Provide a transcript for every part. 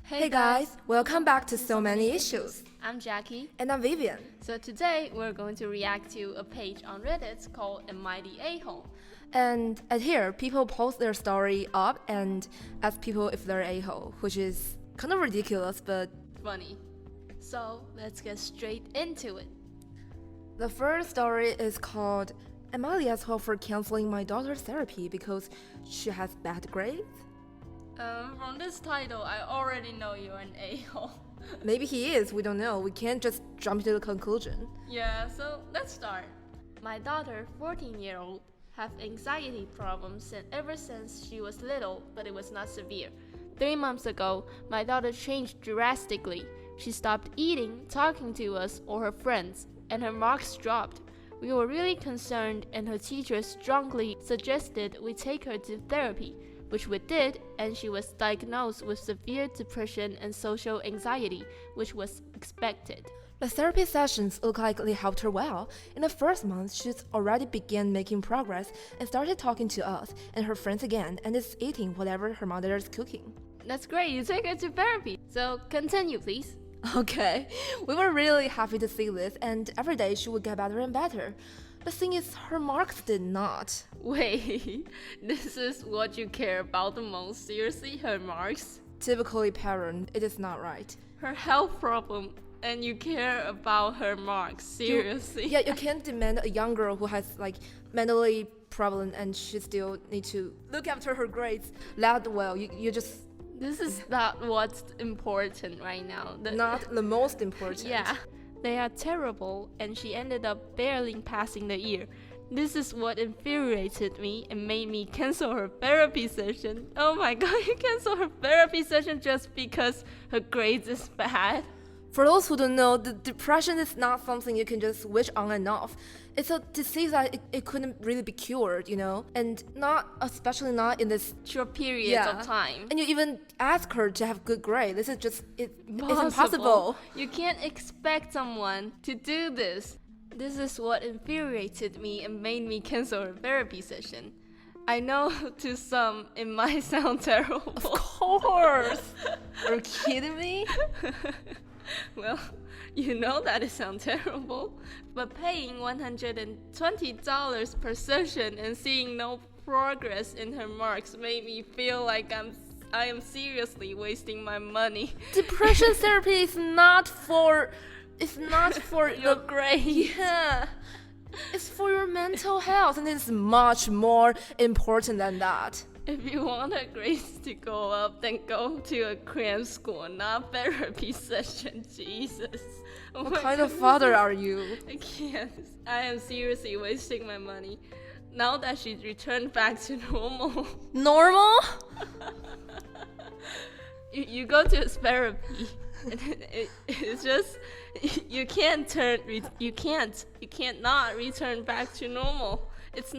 Hey guys, welcome back to So Many Issues. I'm Jackie. And I'm Vivian. So today we're going to react to a page on Reddit called Am I the A-hole? And at here, people post their story up and ask people if they're a-hole, which is kind of ridiculous, but funny. So let's get straight into it. The first story is called Am I the asshole for canceling my daughter's therapy because she has bad grades? From this title, I already know you're an a-hole. Maybe he is, we don't know. We can't just jump to the conclusion. Yeah, so let's start. My daughter, 14-year-old, have anxiety problems ever since she was little, but it was not severe. 3 months ago, my daughter changed drastically. She stopped eating, talking to us or her friends, and her marks dropped. We were really concerned, and her teacher strongly suggested we take her to therapy, which we did, and she was diagnosed with severe depression and social anxiety, which was expected. The therapy sessions look like they helped her well. In the first month, she's already began making progress and started talking to us and her friends again and is eating whatever her mother is cooking. That's great, you take her to therapy. So continue, please. Okay, we were really happy to see this, and every day she would get better and better. The thing is, her marks did not. Wait, this is what you care about the most? Seriously, her marks? Typically parent, it is not right. Her health problem, and you care about her marks? Seriously? You can't demand a young girl who has mentally problem and she still need to look after her grades that well. You just... This is not what's important right now. Not the most important. Yeah. They are terrible, and she ended up barely passing the year. This is what infuriated me and made me cancel her therapy session. Oh my god, you cancel her therapy session just because her grades is bad? For those who don't know, the depression is not something you can just switch on and off. It's a disease that it couldn't really be cured, and especially not in this short period of time. And you even ask her to have good grade. This is just, it's impossible. You can't expect someone to do this. This is what infuriated me and made me cancel her therapy session. I know to some it might sound terrible. Of course! Are you kidding me? Well, you know that it sounds terrible, but paying $120 per session and seeing no progress in her marks made me feel like I am seriously wasting my money. Depression therapy is not for your grades. Yeah. It's for your mental health, and it's much more important than that. If you want her grades to go up, then go to a cram school, not therapy session. Jesus. What kind of father are you? I can't. I am seriously wasting my money. Now that she's returned back to normal. Normal? You go to therapy. It's just you can't not return back to normal. It's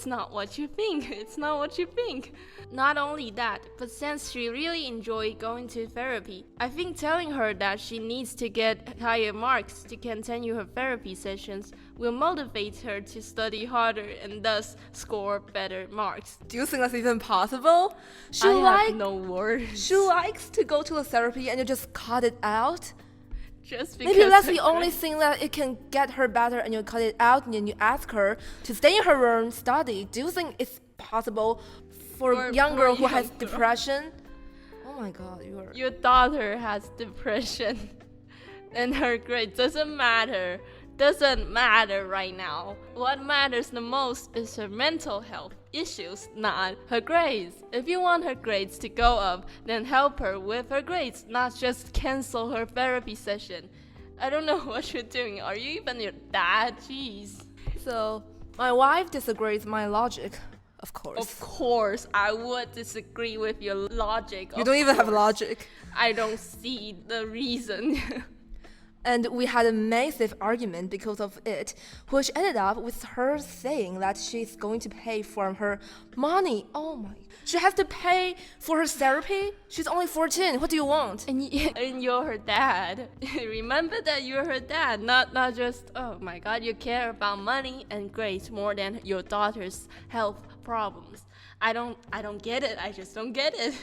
not what you think. It's not what you think. Not only that, but since she really enjoyed going to therapy, I think telling her that she needs to get higher marks to continue her therapy sessions will motivate her to study harder and thus score better marks. Do you think that's even possible? I have no words. She likes to go to a therapy and you just cut it out? Just because maybe that's the only thing that it can get her better, and you cut it out and then you ask her to stay in her room, study. Do you think it's possible for a young girl who has depression? Oh my god, your daughter has depression and her grade doesn't matter right now. What matters the most is her mental health issues, not her grades. If you want her grades to go up, then help her with her grades, not just cancel her therapy session. I don't know what you're doing. Are you even your dad? Jeez. So, my wife disagrees with my logic, of course. Of course, I would disagree with your logic. You don't even have logic. I don't see the reason. And we had a massive argument because of it, which ended up with her saying that she's going to pay from her money. Oh my. She has to pay for her therapy? She's only 14. What do you want? And you're her dad. Remember that you're her dad, not just, oh my god, you care about money and grades more than your daughter's health problems. I don't get it. I just don't get it.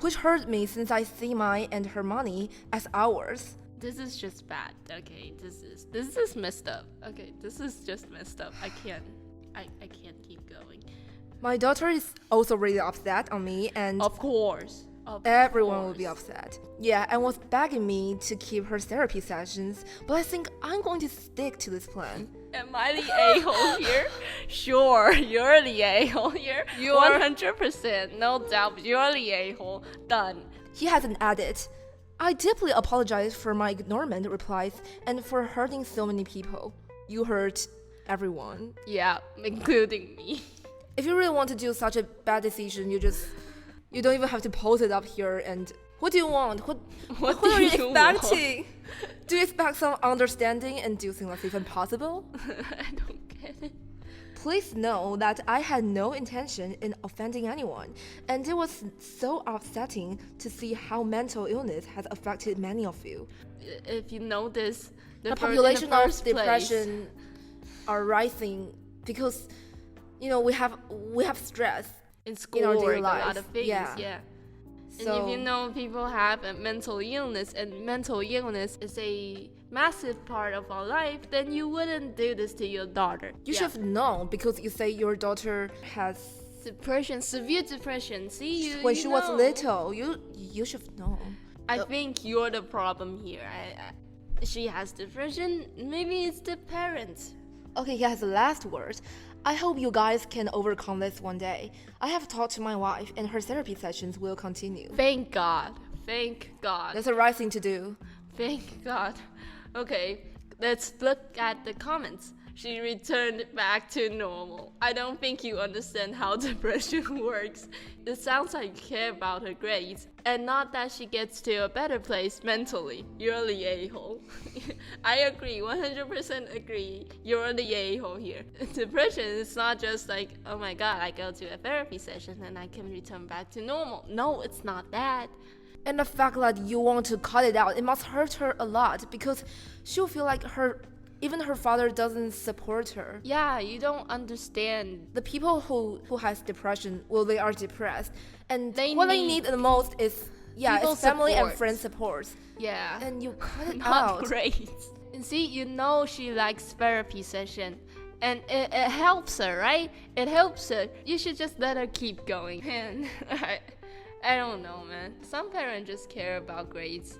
which hurt me since I see mine and her money as ours. This is just bad. Okay, this is messed up. Okay, this is just messed up. I can't keep going. My daughter is also really upset on me, and Of course. everyone will be upset. Yeah, and was begging me to keep her therapy sessions, but I think I'm going to stick to this plan. Am I the a-hole here? Sure, you're the a-hole here. 100%, no doubt. You're the a-hole. Done. He hasn't added. I deeply apologize for my ignorant replies and for hurting so many people. You hurt everyone. Yeah, including me. If you really want to do such a bad decision, you don't even have to post it up here. And what do you want? What are you expecting? Do you expect some understanding, and do you think that's even possible? I don't get it. Please know that I had no intention in offending anyone, and it was so upsetting to see how mental illness has affected many of you. If you notice, The population of depression are rising because, we have stress in school, in our a daily lot lives. of things, yeah. So, And if you know people have a mental illness, and mental illness is a massive part of our life, then you wouldn't do this to your daughter. you should have known because you say your daughter has Depression, severe depression. See, when you she was know. little. You should have known. I think you're the problem here. She has depression. Maybe it's the parents. Okay, he has the last word. I hope you guys can overcome this one day. I have talked to my wife, and her therapy sessions will continue. Thank God. Thank God. That's the right thing to do. Thank God. Okay, let's look at the comments. She returned back to normal. I don't think you understand how depression works. It sounds like you care about her grades, and not that she gets to a better place mentally. You're the a-hole. I agree, 100% agree. You're the a-hole here. Depression is not just like, oh my God, I go to a therapy session and I can return back to normal. No, it's not that. And the fact that you want to cut it out, it must hurt her a lot because she'll feel like even her father doesn't support her. Yeah, you don't understand. The people who has depression, they are depressed, and They what they need need the most is people's family and support. friend support. Yeah. And you cut it Not out. great. And see, she likes therapy session. And it helps her, right? It helps her. You should just let her keep going. Man, I don't know, man. Some parents just care about grades.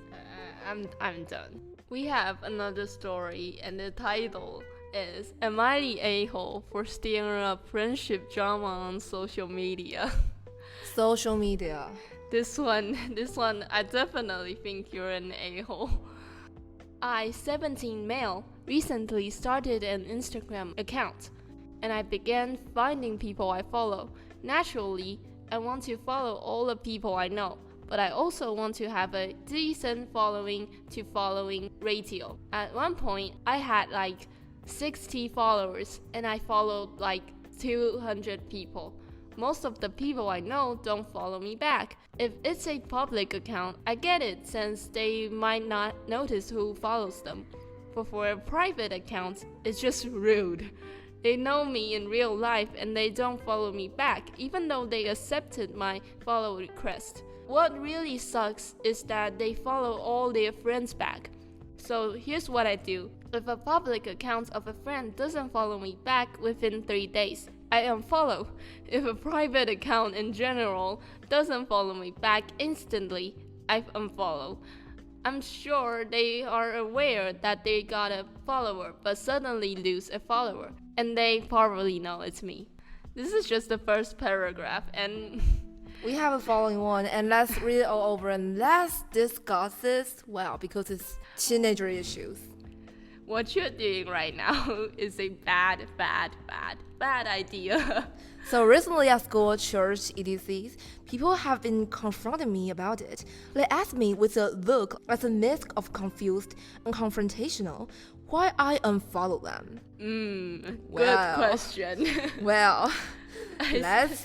I'm done. We have another story, and the title is Am I the a-hole for stirring up friendship drama on social media? Social media. This one, I definitely think you're an a-hole. I, 17 male, recently started an Instagram account, and I began finding people I follow. Naturally, I want to follow all the people I know, but I also want to have a decent following ratio. At one point, I had like 60 followers, and I followed like 200 people. Most of the people I know don't follow me back. If it's a public account, I get it since they might not notice who follows them. But for a private account, it's just rude. They know me in real life and they don't follow me back, even though they accepted my follow request. What really sucks is that they follow all their friends back. So here's what I do. If a public account of a friend doesn't follow me back within 3 days, I unfollow. If a private account in general doesn't follow me back instantly, I unfollow. I'm sure they are aware that they got a follower but suddenly lose a follower, and they probably know it's me. This is just the first paragraph, and We have a following one, and let's read it all over and let's discuss this. Well, because it's teenager issues. what you're doing right now is a bad idea. So recently at school, church, etc., people have been confronting me about it. They asked me with a look as a mix of confused and confrontational why I unfollow them. Good Well. question. Well, let's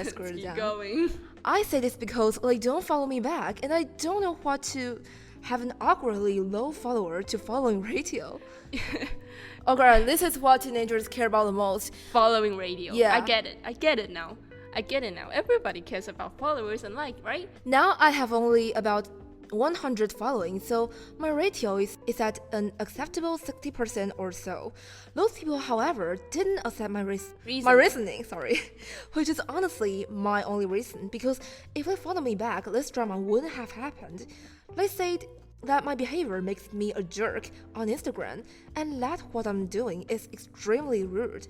scroll Keep down. going. I say this because they don't follow me back, and I don't know what to have an awkwardly low follower to following ratio. Okay, this is what teenagers care about the most. Following radio. Yeah. I get it now. I get it now. Everybody cares about followers and like, right? Now I have only about 100 following, so my ratio is at an acceptable 60% or so. Those people, however, didn't accept my reasoning, which is honestly my only reason, because if they follow me back, this drama wouldn't have happened. They said that my behavior makes me a jerk on Instagram, and that what I'm doing is extremely rude.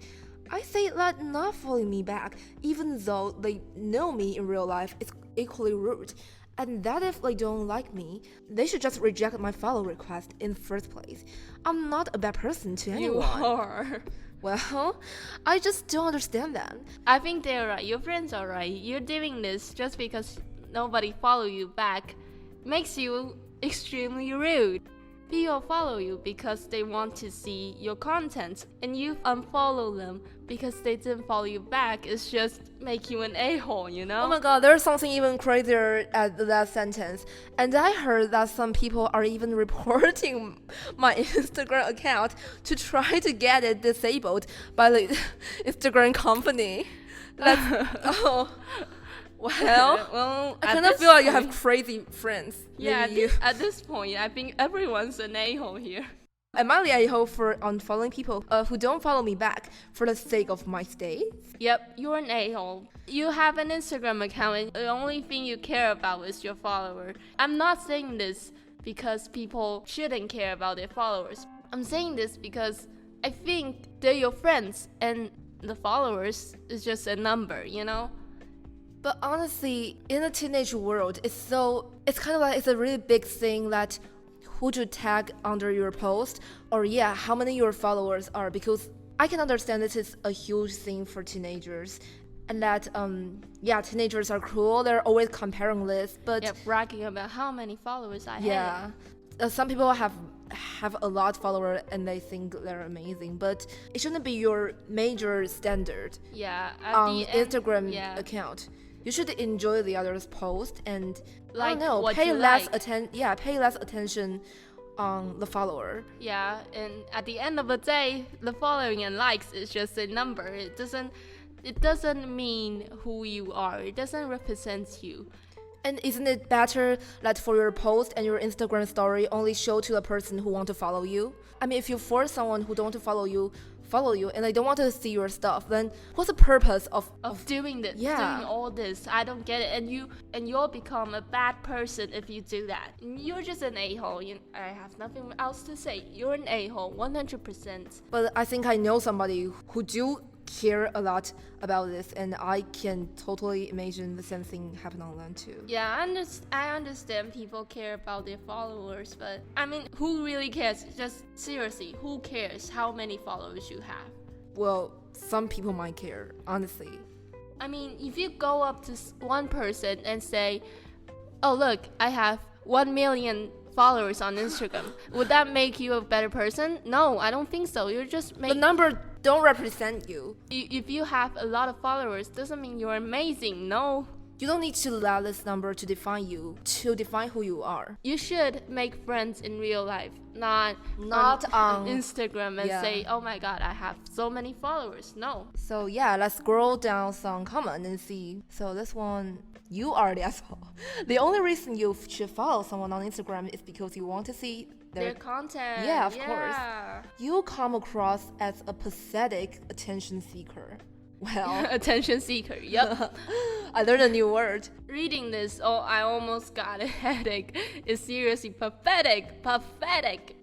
I say that not following me back, even though they know me in real life, is equally rude. And that if they don't like me, they should just reject my follow request in the first place. I'm not a bad person to anyone. You are. Well, I just don't understand that. I think they're right. Your friends are right. You're doing this just because nobody follow you back makes you extremely rude. People follow you because they want to see your content, and you unfollow them because they didn't follow you back. It's just make you an a-hole, you know? Oh my god, there's something even crazier at that sentence. And I heard that some people are even reporting my Instagram account to try to get it disabled by the Instagram company. Well, I kind of feel like you have crazy friends. Yeah, at this point, I think everyone's an a-hole here. Am I the a-hole for unfollowing people who don't follow me back for the sake of my stay? Yep, you're an a-hole. You have an Instagram account and the only thing you care about is your follower. I'm not saying this because people shouldn't care about their followers. I'm saying this because I think they're your friends and the followers is just a number, you know? But honestly, in the teenage world, it's kind of like it's a really big thing that who to tag under your post, or how many your followers are, because I can understand this is a huge thing for teenagers, and that teenagers are cruel. They're always comparing lists, but bragging about how many followers I have. Some people have a lot of followers and they think they're amazing, but it shouldn't be your major standard. On Instagram account. You should enjoy the others' post and pay less attention on the follower. Yeah, and at the end of the day, the following and likes is just a number. It doesn't mean who you are. It doesn't represent you. And isn't it better that for your post and your Instagram story only show to the person who want to follow you? I mean, if you force someone who don't follow you and they don't want to see your stuff, then what's the purpose of doing this? Doing all this? I don't get it. And you'll become a bad person if you do that. You're just an a-hole. I have nothing else to say. You're an a-hole, 100%. But I think I know somebody who do care a lot about this, and I can totally imagine the same thing happen on them too. Yeah, I understand people care about their followers, but I mean, who really cares? Just seriously, who cares how many followers you have? Well, some people might care, honestly. I mean, if you go up to one person and say, oh look, I have 1 million followers on Instagram, would that make you a better person? No, I don't think so. You're just the number don't represent you. If you have a lot of followers, doesn't mean you're amazing. No. You don't need to allow this number to define you, to define who you are. You should make friends in real life, not on Instagram and say, oh my god, I have so many followers. No. So let's scroll down some comment and see. So this one, you are the asshole. The only reason you should follow someone on Instagram is because you want to see their content. Yeah, of course. You come across as a pathetic attention seeker. Well, attention seeker. Yep. I learned a new word. Reading this, I almost got a headache. It's seriously pathetic.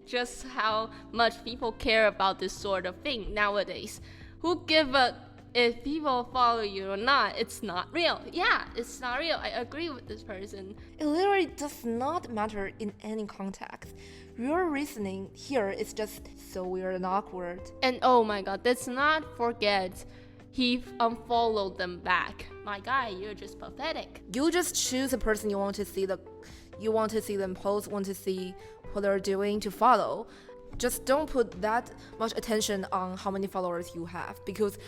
Just how much people care about this sort of thing nowadays. Who give a if people follow you or not? It's not real. Yeah, it's not real. I agree with this person. It literally does not matter in any context. Your reasoning here is just so weird and awkward. And oh my god, let's not forget he unfollowed them back. My guy, you're just pathetic. You just choose a person you want to see them post, want to see what they're doing to follow. Just don't put that much attention on how many followers you have, because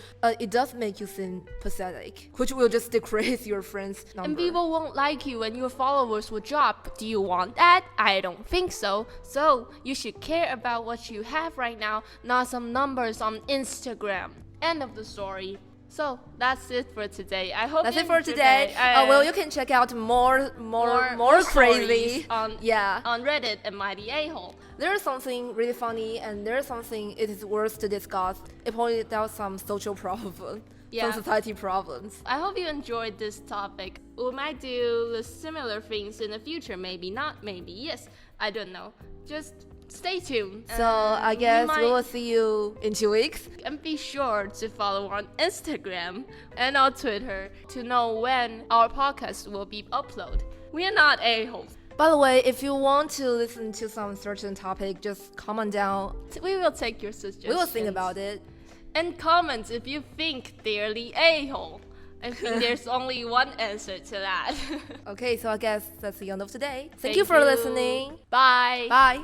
it does make you seem pathetic, which will just decrease your friends' number. And people won't like you and your followers will drop. Do you want that? I don't think so. So you should care about what you have right now, not some numbers on Instagram. End of the story. So that's it for today. I hope That's you it for enjoyed today. it. Well, you can check out more crazy stories on Reddit and Mighty A-hole. There's something really funny, and there's something it is worth to discuss. It pointed out some social problems, some society problems. I hope you enjoyed this topic. We might do similar things in the future. Maybe not, maybe yes. I don't know. Just stay tuned. So I guess we will see you in 2 weeks. And be sure to follow on Instagram and on Twitter to know when our podcast will be uploaded. We are not a-holes. By the way, if you want to listen to some certain topic, just comment down. We will take your suggestions. We will think about it. And comment if you think they're the a-hole. I think there's only one answer to that. Okay, so I guess that's the end of today. Thank you for listening. Bye. Bye.